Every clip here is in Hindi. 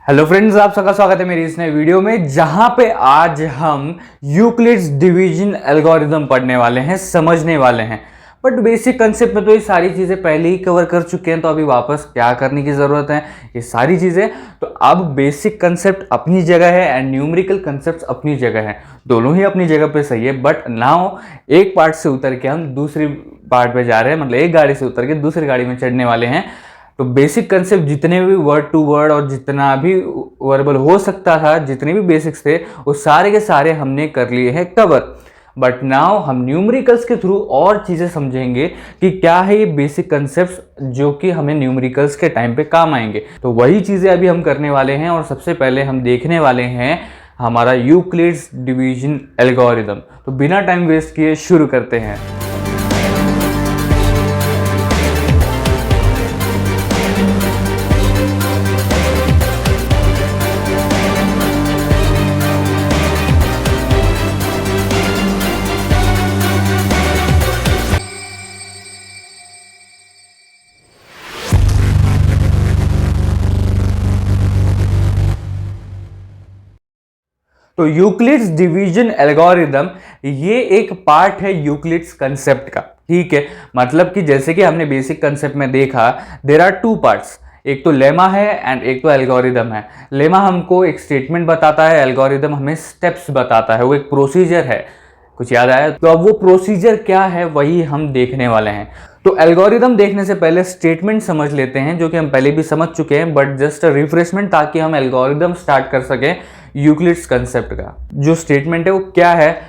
हेलो फ्रेंड्स, आप सबका स्वागत है मेरी इस नए वीडियो में, जहां पे आज हम यूक्लिड्स डिवीजन एल्गोरिदम पढ़ने वाले हैं, समझने वाले हैं। बट बेसिक कंसेप्ट में तो ये सारी चीज़ें पहले ही कवर कर चुके हैं, तो अभी वापस क्या करने की ज़रूरत है ये सारी चीज़ें। तो अब बेसिक कंसेप्ट अपनी जगह है एंड न्यूमेरिकल कंसेप्ट अपनी जगह है, दोनों ही अपनी जगह पे सही है। बट नाउ एक पार्ट से उतर के हम दूसरी पार्ट पे जा रहे हैं, मतलब एक गाड़ी से उतर के दूसरी गाड़ी में चढ़ने वाले हैं। तो बेसिक कंसेप्ट जितने भी वर्ड टू वर्ड और जितना भी वर्बल हो सकता था, जितने भी बेसिक्स थे, वो सारे के सारे हमने कर लिए हैं कवर। बट नाउ हम न्यूमेरिकल्स के थ्रू और चीज़ें समझेंगे कि क्या है ये बेसिक कंसेप्ट्स जो कि हमें न्यूमेरिकल्स के टाइम पे काम आएंगे। तो वही चीज़ें अभी हम करने वाले हैं और सबसे पहले हम देखने वाले हैं हमारा यूक्लिड्स डिवीजन एल्गोरिदम। तो बिना टाइम वेस्ट किए शुरू करते हैं। तो यूक्लिड्स डिवीजन एल्गोरिदम ये एक पार्ट है यूक्लिड्स कंसेप्ट का, ठीक है। मतलब कि जैसे कि हमने बेसिक कंसेप्ट में देखा, देयर आर टू पार्ट्स, एक तो लेमा है एंड एक तो एल्गोरिदम है। लेमा हमको एक स्टेटमेंट बताता है, एल्गोरिदम हमें स्टेप्स बताता है, वो एक प्रोसीजर है। कुछ याद आया? तो अब वो प्रोसीजर क्या है वही हम देखने वाले हैं। तो एल्गोरिदम देखने से पहले स्टेटमेंट समझ लेते हैं, जो कि हम पहले भी समझ चुके हैं, बट जस्ट रिफ्रेशमेंट, ताकि हम एल्गोरिदम स्टार्ट कर सकें यूक्लिड्स कंसेप्ट का। जो स्टेटमेंट है वो क्या है?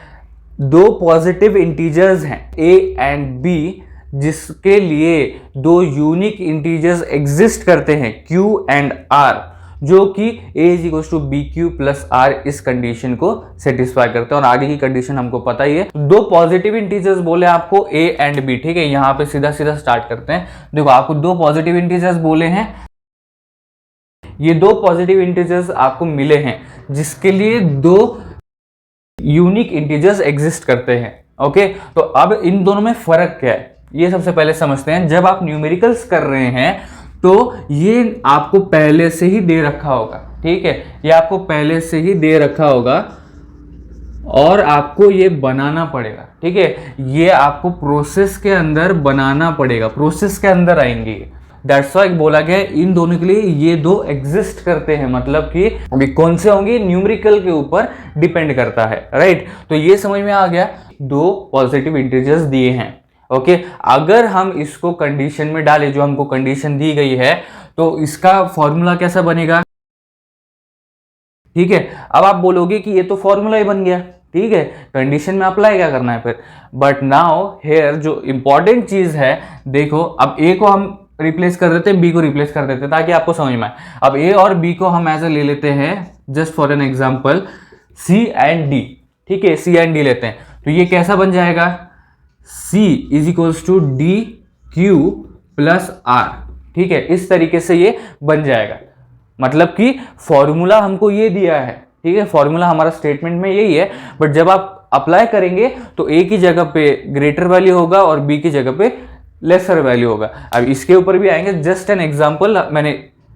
दो पॉजिटिव इंटीजर्स हैं a एंड b, जिसके लिए दो यूनिक इंटीजर्स एग्जिस्ट करते हैं q एंड r, जो कि a = bq + r इस कंडीशन को सेटिस्फाई करते हैं। और आगे की कंडीशन हमको पता ही है। दो पॉजिटिव इंटीजर्स बोले आपको a एंड b, ठीक है। यहां पे सीधा सीधा स्टार्ट करते हैं। देखो, आपको दो पॉजिटिव इंटीजर्स बोले हैं, ये दो पॉजिटिव इंटीजर्स आपको मिले हैं जिसके लिए दो यूनिक इंटीजर्स एग्जिस्ट करते हैं, ओके। तो अब इन दोनों में फर्क क्या है ये सबसे पहले समझते हैं। जब आप न्यूमेरिकल्स कर रहे हैं तो ये आपको पहले से ही दे रखा होगा, ठीक है। ये आपको पहले से ही दे रखा होगा और आपको ये बनाना पड़ेगा, ठीक है। ये आपको प्रोसेस के अंदर बनाना पड़ेगा, प्रोसेस के अंदर आएंगे। दैट्स व्हाई बोला गया इन दोनों के लिए ये दो एग्जिस्ट करते हैं, मतलब कि अभी कौन से होंगे न्यूमेरिकल के ऊपर डिपेंड करता है, राइट। तो ये समझ में आ गया, दो पॉजिटिव इंटीजर्स दिए हैं, ओके। अगर हम इसको कंडीशन में डालें, जो हमको कंडीशन दी गई है, तो इसका फॉर्मूला कैसा बनेगा, ठीक है। अब आप बोलोगे कि ये तो फॉर्मूला ही बन गया, ठीक है, कंडीशन में अप्लाई क्या करना है फिर। बट नाउ हेयर जो इंपॉर्टेंट चीज है, देखो, अब ए को हम रिप्लेस कर देते हैं, बी को रिप्लेस कर देते हैं, ताकि आपको समझ में आए। अब ए और बी को हम ऐसे ले लेते हैं, just for an example, C and D, ठीक है। सी एंड डी लेते हैं, तो ये कैसा बन जाएगा? C = DQ + R, ठीक है। इस तरीके से ये बन जाएगा। मतलब कि फॉर्मूला हमको ये दिया है, ठीक है, फॉर्मूला हमारा स्टेटमेंट में यही है। बट जब आप अप्लाई करेंगे तो ए की जगह पे ग्रेटर वैल्यू होगा और बी की जगह पे लेसर वैल्यू होगा। अब इसके ऊपर भी आएंगे। जस्ट एन एग्जांपल, मैंने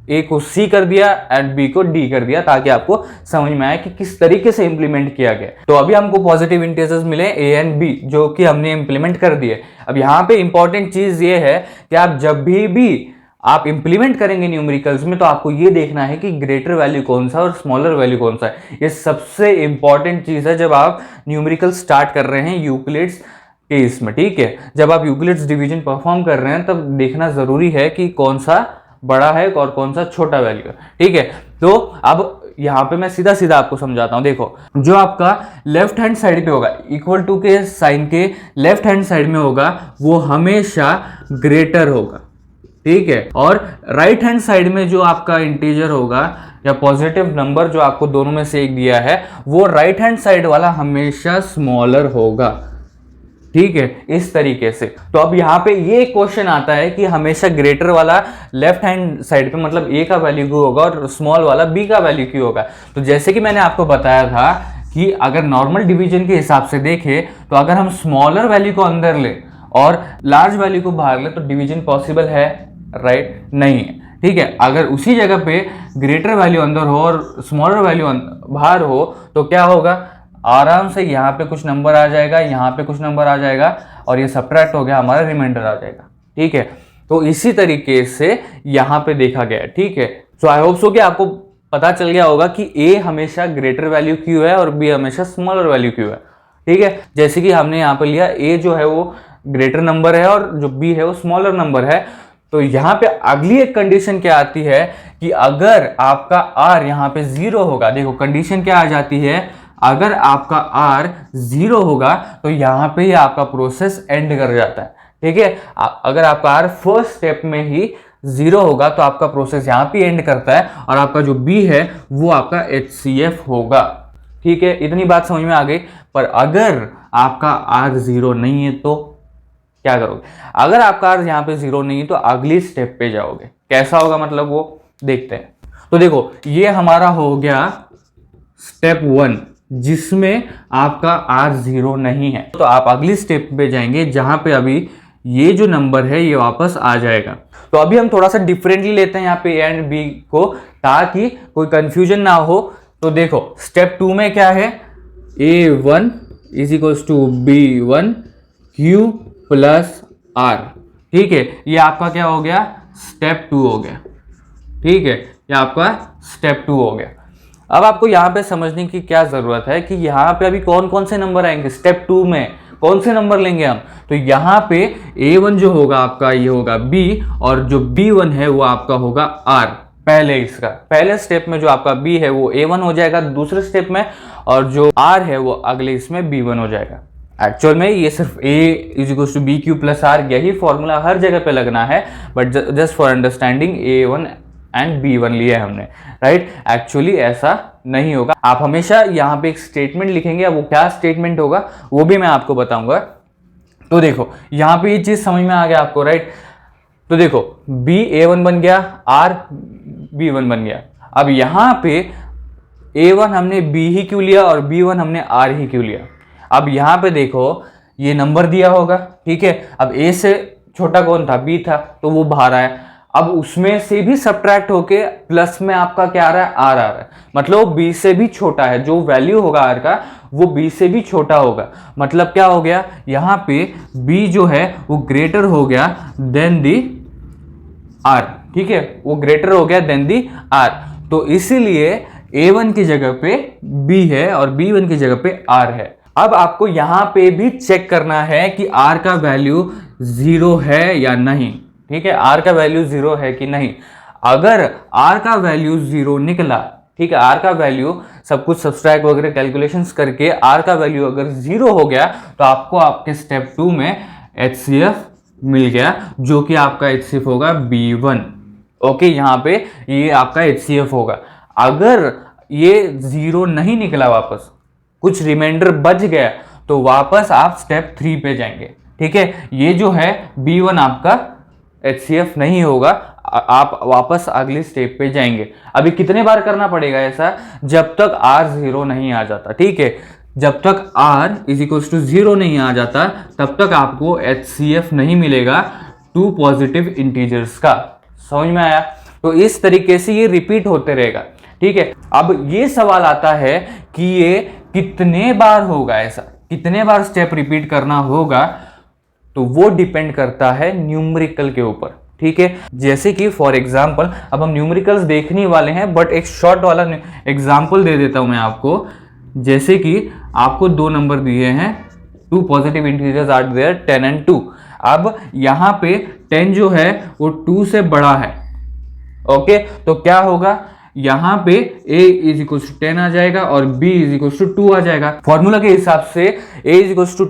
ए को सी कर दिया एंड बी को डी कर दिया, ताकि आपको समझ में आए कि किस तरीके से इंप्लीमेंट किया गया। तो अभी हमको पॉजिटिव इंटीजर्स मिले ए एंड बी, जो कि हमने इंप्लीमेंट कर दिए। अब यहाँ पे इंपॉर्टेंट चीज ये है कि आप जब भी आप इंप्लीमेंट करेंगे न्यूमेरिकल्स में, तो आपको ये देखना है कि ग्रेटर वैल्यू कौन सा और स्मॉलर वैल्यू कौन सा है। ये सबसे इंपॉर्टेंट चीज है जब आप न्यूमेरिकल स्टार्ट कर रहे हैं यूक्लिड्स के इसमें, ठीक है। जब आप यूक्लिड्स डिवीजन परफॉर्म कर रहे हैं तब देखना जरूरी है कि कौन सा बड़ा है और कौन सा छोटा वैल्यू है, ठीक है। तो अब यहाँ पे मैं सीधा सीधा आपको समझाता हूँ। देखो, जो आपका लेफ्ट हैंड साइड पे होगा, इक्वल टू के साइन के लेफ्ट हैंड साइड में होगा, वो हमेशा ग्रेटर होगा, ठीक है। और राइट हैंड साइड में जो आपका इंटीजर होगा या पॉजिटिव नंबर जो आपको दोनों में से एक दिया है, वो राइट हैंड साइड वाला हमेशा स्मॉलर होगा, ठीक है, इस तरीके से। तो अब यहाँ पे ये क्वेश्चन आता है कि हमेशा ग्रेटर वाला लेफ्ट हैंड साइड पे, मतलब ए का वैल्यू क्यों होगा और स्मॉल वाला बी का वैल्यू क्यों होगा। तो जैसे कि मैंने आपको बताया था कि अगर नॉर्मल डिवीजन के हिसाब से देखें, तो अगर हम स्मॉलर वैल्यू को अंदर ले और लार्ज वैल्यू को बाहर ले, तो डिवीजन पॉसिबल है, राइट? नहीं है, ठीक है। अगर उसी जगह पे ग्रेटर वैल्यू अंदर हो और स्मॉलर वैल्यू बाहर हो तो क्या होगा, आराम से यहाँ पे कुछ नंबर आ जाएगा, यहाँ पे कुछ नंबर आ जाएगा और ये सब्ट्रैक्ट हो गया, हमारा रिमाइंडर आ जाएगा। ठीक है, तो इसी तरीके से यहाँ पे देखा गया है। ठीक है, सो आई होप सो कि आपको पता चल गया होगा कि ए हमेशा ग्रेटर वैल्यू क्यों है और बी हमेशा स्मॉलर वैल्यू क्यों है। ठीक है, जैसे कि हमने यहाँ पे लिया ए जो है वो ग्रेटर नंबर है और जो बी है वो स्मॉलर नंबर है। तो यहाँ पे अगली एक कंडीशन क्या आती है कि अगर आपका आर यहाँ पे 0 होगा, देखो कंडीशन क्या आ जाती है, अगर आपका आर 0 होगा तो यहाँ पे ही आपका प्रोसेस एंड कर जाता है। ठीक है, अगर आपका आर फर्स्ट स्टेप में ही 0 होगा तो आपका प्रोसेस यहाँ पे एंड करता है और आपका जो बी है वो आपका HCF होगा। ठीक है, इतनी बात समझ में आ गई। पर अगर आपका आर 0 नहीं है तो क्या करोगे? अगर आपका आर यहाँ पे 0 नहीं है तो अगली स्टेप पे जाओगे। कैसा होगा मतलब वो देखते हैं। तो देखो ये हमारा हो गया स्टेप 1 जिसमें आपका आर 0 नहीं है, तो आप अगली स्टेप पे जाएंगे जहां पे अभी ये जो नंबर है ये वापस आ जाएगा। तो अभी हम थोड़ा सा डिफरेंटली लेते हैं यहाँ पे ए एंड बी को ताकि कोई कंफ्यूजन ना हो। तो देखो स्टेप 2 में क्या है, A1 is equals to B1 Q plus R। ठीक है, ये आपका क्या हो गया, स्टेप 2 हो गया। ठीक है, ये आपका स्टेप 2 हो गया। अब आपको यहाँ पे समझने की क्या जरूरत है कि यहाँ पे अभी कौन कौन से नंबर आएंगे स्टेप 2 में, कौन से नंबर लेंगे हम। तो यहाँ पे A1 जो होगा आपका ये होगा B और जो B1 है वो आपका होगा R। पहले स्टेप में जो आपका B है वो A1 हो जाएगा दूसरे स्टेप में, और जो R है वो अगले इसमें B1 हो जाएगा। एक्चुअल में ये सिर्फ A is equals to B Q plus R, यही फॉर्मूला हर जगह पे लगना है, but just for understanding A1 and B1 लिया है हमने, राइट। एक्चुअली ऐसा नहीं होगा। आप हमेशा यहाँ पे एक स्टेटमेंट लिखेंगे, वो क्या स्टेटमेंट होगा वो भी मैं आपको बताऊंगा। तो देखो यहाँ पे ये चीज समझ में आ गया आपको, राइट। तो देखो B A1 बन गया, R B1 बन गया। अब यहाँ पे A1 हमने B ही क्यों लिया और B1 हमने R ही क्यों लिया। अब यहाँ पे देखो ये नंबर दिया होगा, ठीक है। अब A से छोटा कौन था, B था, तो वो बाहर आया। अब उसमें से भी सब्ट्रैक्ट होके प्लस में आपका क्या आ रहा है, R आ रहा है, मतलब B से भी छोटा है। जो वैल्यू होगा R का वो B से भी छोटा होगा। मतलब क्या हो गया, यहाँ पे B जो है वो ग्रेटर हो गया देन दी R। ठीक है, वो ग्रेटर हो गया देन दी R। तो इसीलिए A1 की जगह पे B है और B1 की जगह पे R है। अब आपको यहां पे भी चेक करना है कि R का वैल्यू 0 है या नहीं। ठीक है, R का वैल्यू 0 है कि नहीं। अगर R का वैल्यू 0 निकला, ठीक है, R का वैल्यू सब कुछ सब्सट्रैक्ट वगैरह कैलकुलेशंस करके R का वैल्यू अगर 0 हो गया तो आपको आपके स्टेप 2 में HCF मिल गया, जो कि आपका HCF होगा B1। ओके, यहाँ पे ये आपका HCF होगा। अगर ये 0 नहीं निकला, वापस कुछ रिमाइंडर बच गया, तो वापस आप स्टेप 3 पे जाएंगे। ठीक है, ये जो है B1 आपका HCF नहीं होगा, आप वापस अगली स्टेप पे जाएंगे। अभी कितने बार करना पड़ेगा ऐसा, जब तक R 0 नहीं आ जाता। ठीक है, जब तक R इज इक्वल्स टू 0 नहीं आ जाता तब तक आपको HCF नहीं मिलेगा 2 पॉजिटिव इंटीजर्स का। समझ में आया? तो इस तरीके से ये रिपीट होते रहेगा। ठीक है, अब ये सवाल आता है कि ये कितने बार होगा, ऐसा कितने बार स्टेप रिपीट करना होगा, तो वो डिपेंड करता है न्यूमेरिकल के ऊपर। ठीक है, जैसे कि फॉर एग्जांपल अब हम न्यूमेरिकल्स देखने वाले हैं, बट एक शॉर्ट वाला एग्जांपल दे देता हूं मैं आपको। जैसे कि आपको 2 नंबर दिए हैं, 2 positive integers are there 10 and 2। अब यहाँ पे 10 जो है वो 2 से बड़ा है। ओके, तो क्या होगा, यहाँ पे a इज इक्वल टू 10 आ जाएगा और b इज इक्वल टू 2 आ जाएगा। फॉर्मूला के हिसाब से a is equal to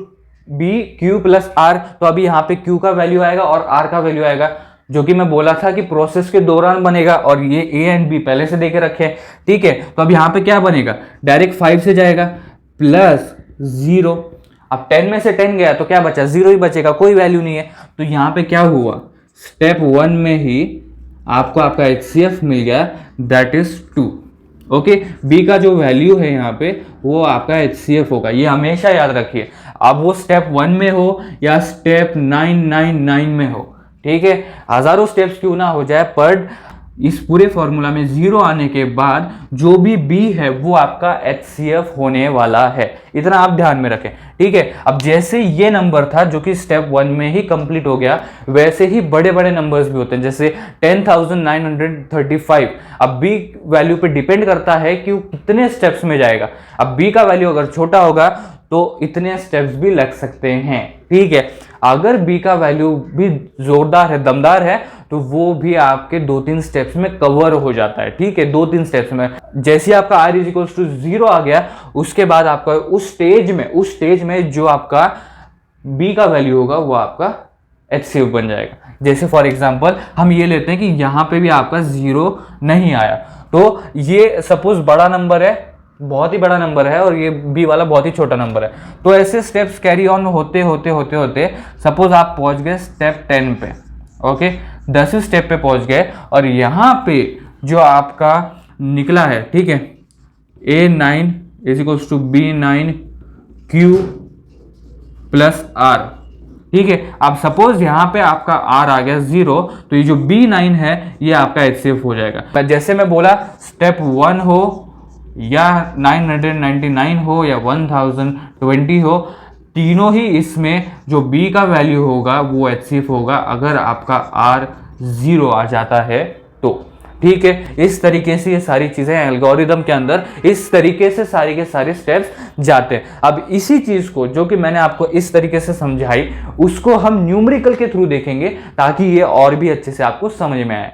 b q plus r, तो अभी यहाँ पे q का वैल्यू आएगा और r का वैल्यू आएगा, जो कि मैं बोला था कि प्रोसेस के दौरान बनेगा, और ये a एंड b पहले से देके रखे हैं। ठीक है, तो अब यहाँ पे क्या बनेगा, डायरेक्ट 5 से जाएगा प्लस 0। अब 10 में से 10 गया तो क्या बचा, 0 ही बचेगा, कोई वैल्यू नहीं है। तो यहाँ पे क्या हुआ, स्टेप 1 में ही आपको आपका HCF मिल गया, दैट इज 2। ओके, B का जो वैल्यू है यहाँ पे वो आपका HCF होगा, ये हमेशा याद रखिए। अब वो स्टेप 1 में हो या स्टेप 999 में हो, ठीक है, हजारों स्टेप्स क्यों ना हो जाए, पर इस पूरे फॉर्मूला में 0 आने के बाद जो भी B है वो आपका HCF होने वाला है, इतना आप ध्यान में रखें, ठीक है। अब जैसे ये नंबर था जो कि स्टेप 1 में ही कंप्लीट हो गया, वैसे ही बड़े बड़े नंबर्स भी होते हैं, जैसे 10,935। अब B वैल्यू पे डिपेंड करता है कि वो कितने स्टेप्स में जाएगा। अब B का वैल्यू अगर छोटा होगा तो इतने स्टेप्स भी लग सकते हैं, ठीक है। अगर B का वैल्यू भी जोरदार है, दमदार है, तो वो भी आपके 2-3 स्टेप्स में कवर हो जाता है, ठीक है, 2-3 स्टेप्स में। जैसे ही आपका R इक्वल्स टू 0 आ गया, उसके बाद आपका उस स्टेज में जो आपका B का वैल्यू होगा वो आपका HCF बन जाएगा। जैसे फॉर एग्जांपल हम ये लेते हैं कि यहाँ पे भी आपका 0 नहीं आया, तो ये सपोज बड़ा नंबर है, बहुत ही बड़ा नंबर है, और ये B वाला बहुत ही छोटा नंबर है। तो ऐसे स्टेप्स कैरी ऑन होते होते सपोज आप पहुंच गए स्टेप 10 पे, ओके, 10वें स्टेप पे पहुंच गए, और यहाँ पे जो आपका निकला है, ठीक है, A9 is equals to B9 Q plus R, ठीक है। अब सपोज यहाँ पे आपका R आ गया 0, तो ये जो B9 है ये आपका HCF हो जाएगा। जैसे मैं बोला स्टेप 1 हो या 999 हो या 1020 हो, तीनों ही इसमें जो B का वैल्यू होगा वो HCF होगा अगर आपका R 0 आ जाता है तो, ठीक है। इस तरीके से ये सारी चीजें एल्गोरिदम के अंदर इस तरीके से सारी के सारे स्टेप्स जाते हैं। अब इसी चीज को जो कि मैंने आपको इस तरीके से समझाई, उसको हम न्यूमेरिकल के थ्रू देखेंगे ताकि ये और भी अच्छे से आपको समझ में आए।